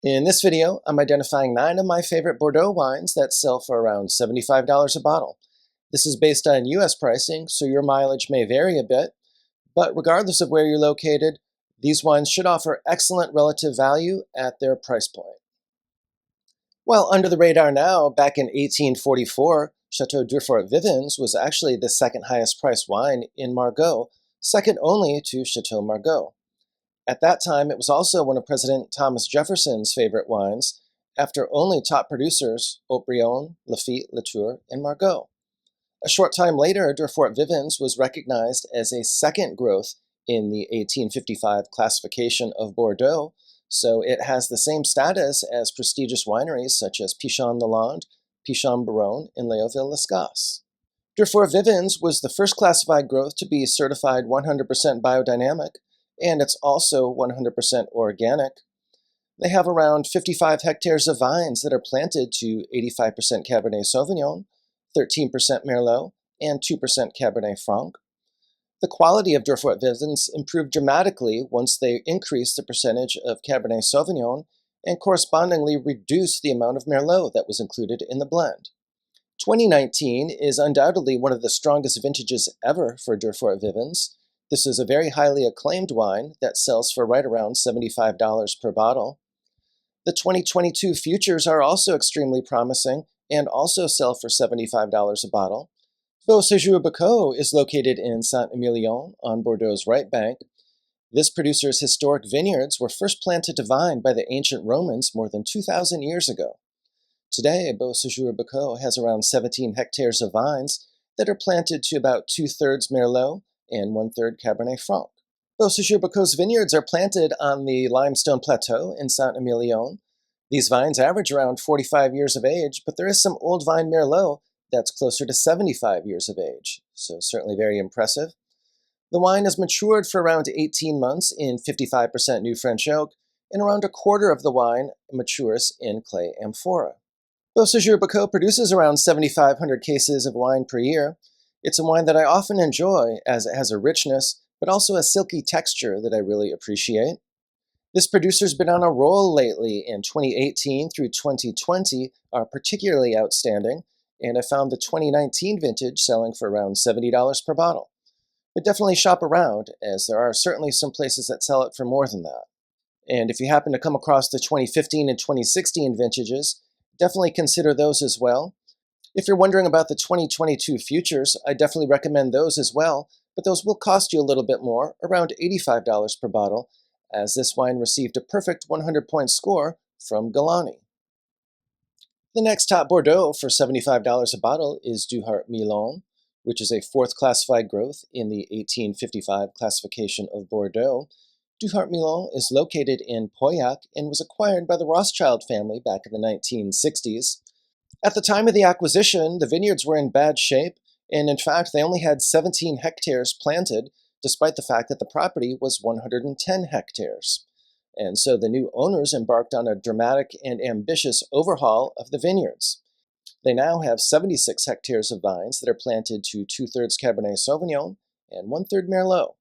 In this video, I'm identifying 9 of my favorite Bordeaux wines that sell for around $75 a bottle. This is based on US pricing, so your mileage may vary a bit, but regardless of where you're located, these wines should offer excellent relative value at their price point. Well, under the radar now, back in 1844, Chateau Durfort-Vivens was actually the second highest priced wine in Margaux, second only to Chateau Margaux. At that time, it was also one of President Thomas Jefferson's favorite wines, after only top producers Haut-Brion, Lafite, Latour, and Margaux. A short time later, Durfort-Vivens was recognized as a second growth in the 1855 classification of Bordeaux, so it has the same status as prestigious wineries such as Pichon-Lalande, Pichon-Baronne, and Léoville-Lascasse. Durfort-Vivens was the first classified growth to be certified 100% biodynamic, and it's also 100% organic. They have around 55 hectares of vines that are planted to 85% Cabernet Sauvignon, 13% Merlot, and 2% Cabernet Franc. The quality of Durfort-Vivens improved dramatically once they increased the percentage of Cabernet Sauvignon and correspondingly reduced the amount of Merlot that was included in the blend. 2019 is undoubtedly one of the strongest vintages ever for Durfort-Vivens. This is a very highly acclaimed wine that sells for right around $75 per bottle. The 2022 futures are also extremely promising and also sell for $75 a bottle. Beau-Sejour Becot is located in Saint-Emilion on Bordeaux's right bank. This producer's historic vineyards were first planted to vine by the ancient Romans more than 2,000 years ago. Today, Beau-Sejour Becot has around 17 hectares of vines that are planted to about 2/3 Merlot and 1/3 Cabernet Franc. Beau-Sejour Becot's vineyards are planted on the limestone plateau in Saint-Emilion. These vines average around 45 years of age, but there is some old vine Merlot that's closer to 75 years of age, so certainly very impressive. The wine is matured for around 18 months in 55% new French oak, and around a quarter of the wine matures in clay amphora. Beau-Sejour Becot produces around 7,500 cases of wine per year. It's a wine that I often enjoy as it has a richness, but also a silky texture that I really appreciate. This producer's been on a roll lately, and 2018 through 2020 are particularly outstanding, and I found the 2019 vintage selling for around $70 per bottle. But definitely shop around, as there are certainly some places that sell it for more than that. And if you happen to come across the 2015 and 2016 vintages, definitely consider those as well. If you're wondering about the 2022 futures, I definitely recommend those as well, but those will cost you a little bit more, around $85 per bottle, as this wine received a perfect 100-point score from Galani. The next top Bordeaux for $75 a bottle is Duhart-Milon, which is a fourth classified growth in the 1855 classification of Bordeaux. Duhart-Milon is located in Pauillac and was acquired by the Rothschild family back in the 1960s. At the time of the acquisition, the vineyards were in bad shape, and in fact, they only had 17 hectares planted, despite the fact that the property was 110 hectares. And so the new owners embarked on a dramatic and ambitious overhaul of the vineyards. They now have 76 hectares of vines that are planted to 2/3 Cabernet Sauvignon and 1/3 Merlot.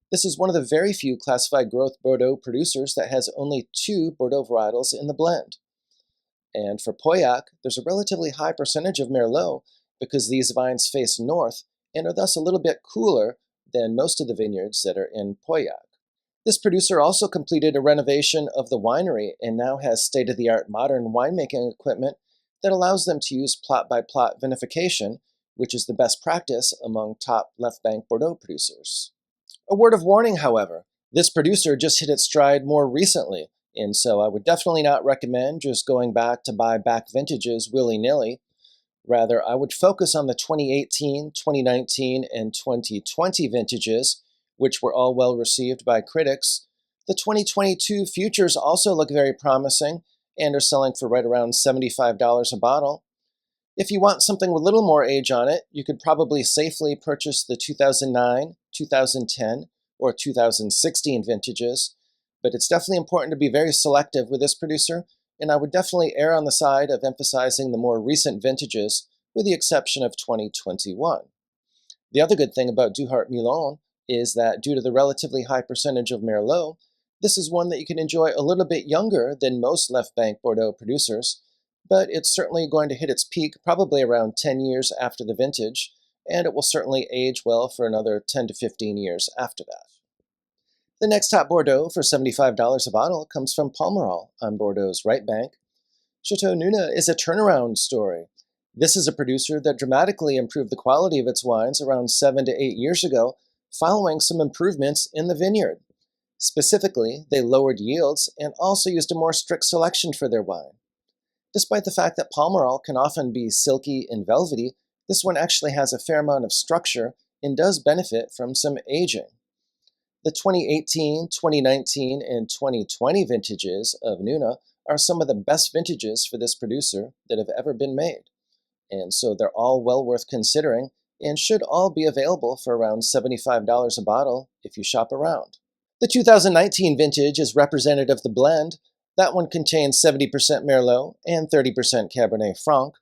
This is one of the very few classified growth Bordeaux producers that has only 2 Bordeaux varietals in the blend. And for Pauillac, there's a relatively high percentage of Merlot because these vines face north and are thus a little bit cooler than most of the vineyards that are in Pauillac. This producer also completed a renovation of the winery and now has state-of-the-art modern winemaking equipment that allows them to use plot-by-plot vinification, which is the best practice among top left bank Bordeaux producers. A word of warning, however, this producer just hit its stride more recently, and so I would definitely not recommend just going back to buy back vintages willy-nilly. Rather, I would focus on the 2018, 2019, and 2020 vintages, which were all well received by critics. The 2022 futures also look very promising and are selling for right around $75 a bottle. If you want something with a little more age on it, you could probably safely purchase the 2009, 2010, or 2016 vintages, but it's definitely important to be very selective with this producer, and I would definitely err on the side of emphasizing the more recent vintages, with the exception of 2021. The other good thing about Duhart-Milon is that due to the relatively high percentage of Merlot, This is one that you can enjoy a little bit younger than most left bank Bordeaux producers, but it's certainly going to hit its peak probably around 10 years after the vintage, and it will certainly age well for another 10 to 15 years after that. The next top Bordeaux for $75 a bottle comes from Palmerol on Bordeaux's right bank. Chateau Nenin is a turnaround story. This is a producer that dramatically improved the quality of its wines around 7 to 8 years ago, following some improvements in the vineyard. Specifically, they lowered yields and also used a more strict selection for their wine. Despite the fact that Palmerol can often be silky and velvety, this one actually has a fair amount of structure and does benefit from some aging. The 2018, 2019, and 2020 vintages of Nenin are some of the best vintages for this producer that have ever been made. And so they're all well worth considering and should all be available for around $75 a bottle if you shop around. The 2019 vintage is representative of the blend. That one contains 70% Merlot and 30% Cabernet Franc.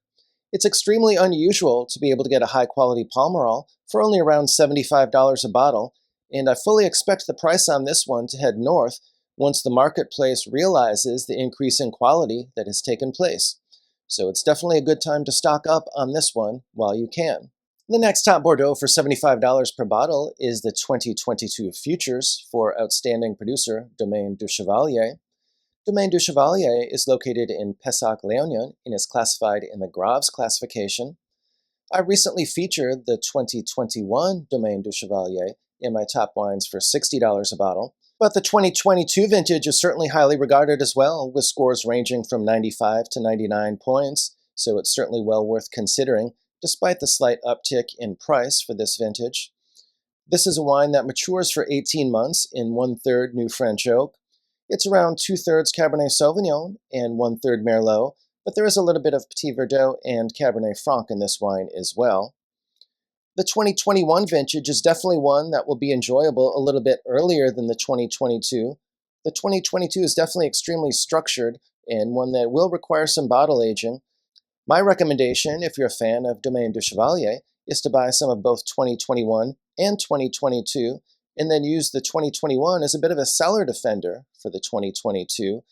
It's extremely unusual to be able to get a high-quality Palmerol for only around $75 a bottle, and I fully expect the price on this one to head north once the marketplace realizes the increase in quality that has taken place. So it's definitely a good time to stock up on this one while you can. The next top Bordeaux for $75 per bottle is the 2022 Futures for outstanding producer Domaine de Chevalier. Domaine du Chevalier is located in Pessac-Léognan and is classified in the Graves classification. I recently featured the 2021 Domaine du Chevalier in my top wines for $60 a bottle, but the 2022 vintage is certainly highly regarded as well, with scores ranging from 95 to 99 points, so it's certainly well worth considering, despite the slight uptick in price for this vintage. This is a wine that matures for 18 months in 1/3 New French Oak. It's around 2/3 Cabernet Sauvignon and 1/3 Merlot, but there is a little bit of Petit Verdot and Cabernet Franc in this wine as well. The 2021 vintage is definitely one that will be enjoyable a little bit earlier than the 2022. The 2022 is definitely extremely structured and one that will require some bottle aging. My recommendation, if you're a fan of Domaine de Chevalier, is to buy some of both 2021 and 2022, and then use the 2021 as a bit of a cellar defender for the 2022,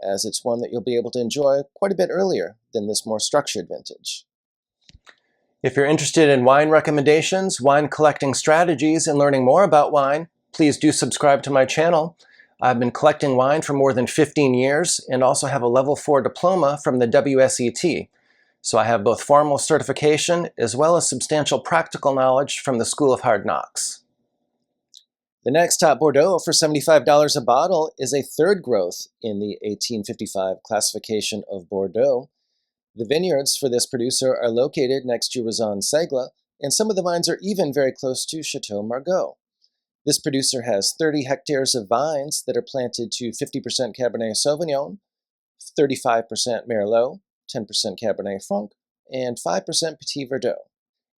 as it's one that you'll be able to enjoy quite a bit earlier than this more structured vintage. If you're interested in wine recommendations, wine collecting strategies, and learning more about wine, please do subscribe to my channel. I've been collecting wine for more than 15 years and also have a level 4 diploma from the WSET. So I have both formal certification as well as substantial practical knowledge from the School of Hard Knocks. The next top Bordeaux for $75 a bottle is a third growth in the 1855 classification of Bordeaux. The vineyards for this producer are located next to Raison-Seigle, and some of the vines are even very close to Chateau Margaux. This producer has 30 hectares of vines that are planted to 50% Cabernet Sauvignon, 35% Merlot, 10% Cabernet Franc, and 5% Petit Verdot.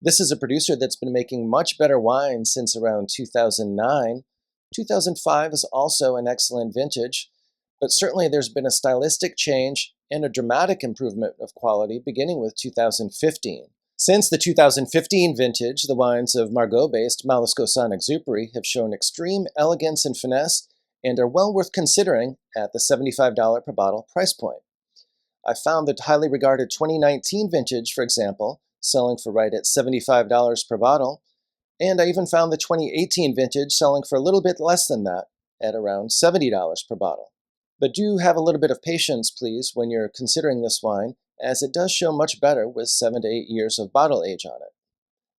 This is a producer that's been making much better wine since around 2009. 2005 is also an excellent vintage, but certainly there's been a stylistic change and a dramatic improvement of quality beginning with 2015. Since the 2015 vintage, the wines of Margaux-based Malescot and Exupery have shown extreme elegance and finesse and are well worth considering at the $75 per bottle price point. I found the highly regarded 2019 vintage, for example, selling for right at $75 per bottle, and I even found the 2018 vintage selling for a little bit less than that at around $70 per bottle. But do have a little bit of patience, please, when you're considering this wine, as it does show much better with 7 to 8 years of bottle age on it.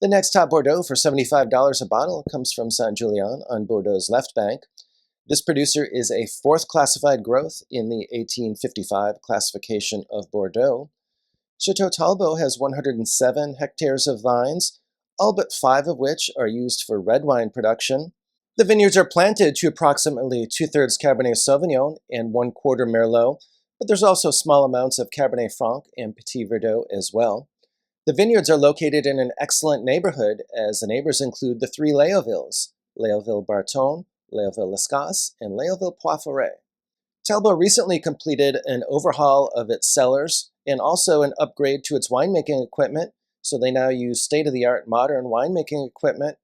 The next top Bordeaux for $75 a bottle comes from Saint Julian on Bordeaux's left bank. This producer is a fourth classified growth in the 1855 classification of Bordeaux. Chateau Talbot has 107 hectares of vines, all but 5 of which are used for red wine production. The vineyards are planted to approximately 2/3 Cabernet Sauvignon and 1/4 Merlot, but there's also small amounts of Cabernet Franc and Petit Verdot as well. The vineyards are located in an excellent neighborhood, as the neighbors include the 3 Léovilles, Léoville-Barton, Léoville-Lescasse, and Léoville-Poifferet. Talbot recently completed an overhaul of its cellars and also an upgrade to its winemaking equipment, so they now use state-of-the-art modern winemaking equipment.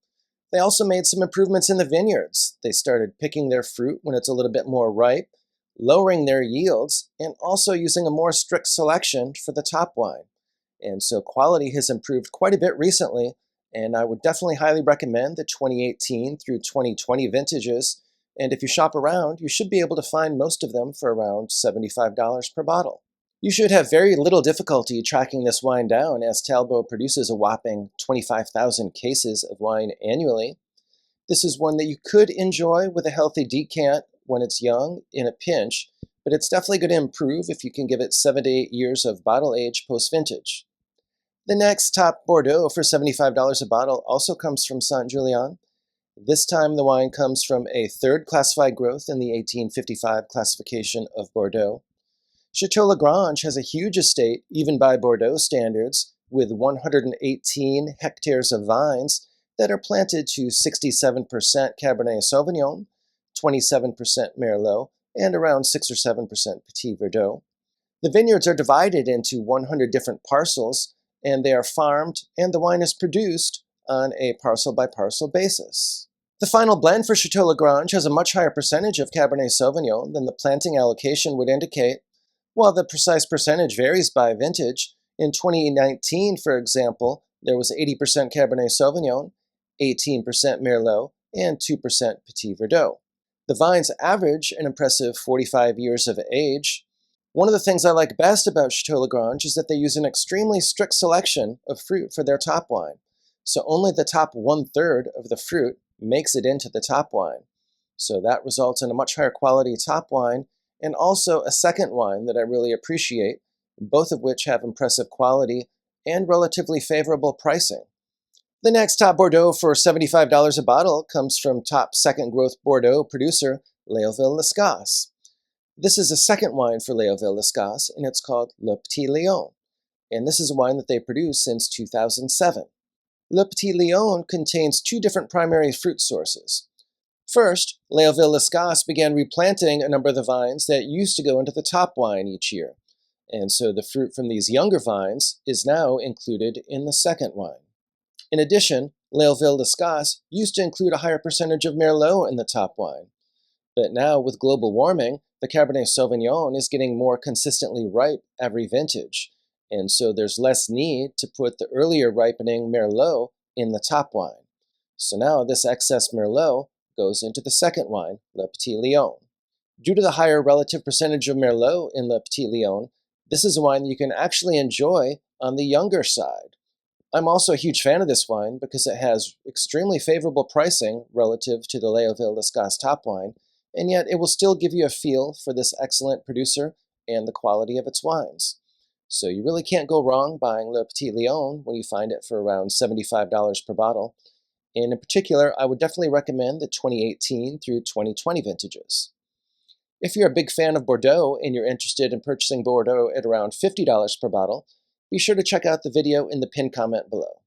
They also made some improvements in the vineyards. They started picking their fruit when it's a little bit more ripe, lowering their yields, and also using a more strict selection for the top wine. And so quality has improved quite a bit recently, and I would definitely highly recommend the 2018 through 2020 vintages. And if you shop around, you should be able to find most of them for around $75 per bottle. You should have very little difficulty tracking this wine down, as Talbo produces a whopping 25,000 cases of wine annually. This is one that you could enjoy with a healthy decant when it's young in a pinch, but it's definitely going to improve if you can give it 7 to 8 years of bottle age post-vintage. The next top Bordeaux for $75 a bottle also comes from Saint Julian. This time the wine comes from a third classified growth in the 1855 classification of Bordeaux. Chateau Lagrange has a huge estate, even by Bordeaux standards, with 118 hectares of vines that are planted to 67% Cabernet Sauvignon, 27% Merlot, and around 6 or 7% Petit Verdot. The vineyards are divided into 100 different parcels, and they are farmed, and the wine is produced on a parcel-by-parcel basis. The final blend for Chateau Lagrange has a much higher percentage of Cabernet Sauvignon than the planting allocation would indicate. While the precise percentage varies by vintage, in 2019, for example, there was 80% Cabernet Sauvignon, 18% Merlot, and 2% Petit Verdot. The vines average an impressive 45 years of age. One of the things I like best about Chateau Lagrange is that they use an extremely strict selection of fruit for their top wine. So only the top 1/3 of the fruit makes it into the top wine. So that results in a much higher quality top wine, and also a second wine that I really appreciate, both of which have impressive quality and relatively favorable pricing. The next top Bordeaux for $75 a bottle comes from top second growth Bordeaux producer Léoville-Lescasse. This is a second wine for Léoville-Lescasse, and it's called Le Petit Lion, and this is a wine that they produce since 2007. Le Petit Lion contains 2 different primary fruit sources. First, Léoville-Lescasse began replanting a number of the vines that used to go into the top wine each year, and so the fruit from these younger vines is now included in the second wine. In addition, Léoville-Lescasse used to include a higher percentage of Merlot in the top wine, but now with global warming, the Cabernet Sauvignon is getting more consistently ripe every vintage, and so there's less need to put the earlier ripening Merlot in the top wine. So now this excess Merlot goes into the second wine, Le Petit Lion. Due to the higher relative percentage of Merlot in Le Petit Lion, this is a wine that you can actually enjoy on the younger side. I'm also a huge fan of this wine because it has extremely favorable pricing relative to the Léoville-Lescasse top wine, and yet it will still give you a feel for this excellent producer and the quality of its wines. So you really can't go wrong buying Le Petit Lion when you find it for around $75 per bottle. And in particular, I would definitely recommend the 2018 through 2020 vintages. If you're a big fan of Bordeaux and you're interested in purchasing Bordeaux at around $50 per bottle, be sure to check out the video in the pinned comment below.